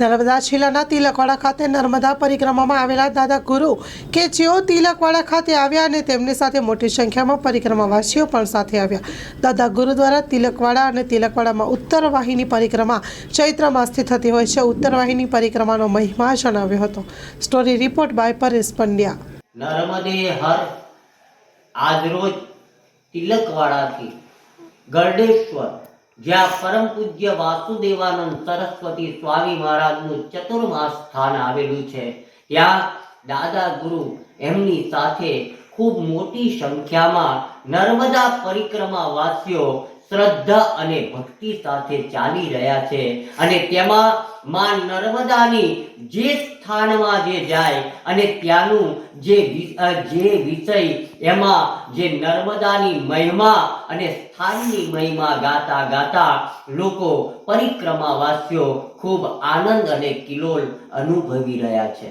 નર્મદા જિલ્લાના તિલકવાડા ખાતે નર્મદા પરિક્રમામાં આવેલા દાદા ગુરુ કે જેઓ તિલકવાડા ખાતે આવ્યા અને તેમની સાથે મોટી સંખ્યામાં પરિક્રમાવાસીઓ પણ સાથે આવ્યા. દાદા ગુરુ દ્વારા તિલકવાડા અને તિલકવાડામાં ઉત્તર વાહિની પરિક્રમા ચૈત્ર માસથી થતી હોય છે. ઉત્તર વાહિની પરિક્રમાનો મહિમા જણાવ્યો હતો. Story report by Paresh Pandya. નર્મદે હર આજરોજ તિલકવાડાથી ગરડેશ્વર જ્યાં પરમ પૂજ્ય વાસુદેવાનંદ સરસ્વતી સ્વામી મહારાજનું ચતુર્માસ સ્થાન આવેલું છે, ત્યાં દાદા ગુરુ એમની સાથે ખૂબ મોટી સંખ્યામાં નર્મદા પરિક્રમા વાસીઓ શ્રદ્ધા અને ભક્તિ સાથે ચાલી રહ્યા છે. અને તેમાં માં નર્મદાની જે સ્થાનમાં જે જાય અને ત્યાંનું જે વિષય એમાં જે નર્મદાની મહિમા અને સ્થાનની મહિમા ગાતા ગાતા લોકો પરિક્રમાવાસીઓ ખૂબ આનંદ અને કિલોલ અનુભવી રહ્યા છે.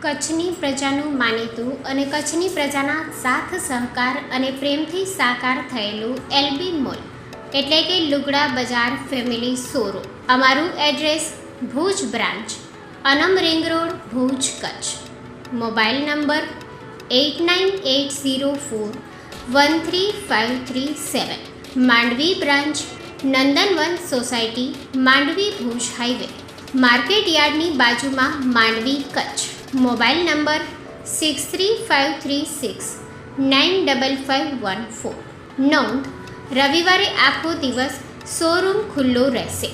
કચ્છની પ્રજાનું માનીતું અને કચ્છની પ્રજાના સાથ સહકાર અને પ્રેમથી સાકાર થયેલું એલબી મોલ એટલે કે લુગડા બજાર ફેમિલી શોરૂમ. અમારું address Bhuj branch, Anam ring road, Bhuj, Kutch. Mobile number 8980413537. Mandvi branch, Nandanvan society, Mandvi, Bhuj highway, market યાર્ડની બાજુમાં, માંડવી, કચ્છ. Mobile number 6353695514. નોંધ: રવિવારે આખો દિવસ શોરૂમ ખુલ્લો રહેશે.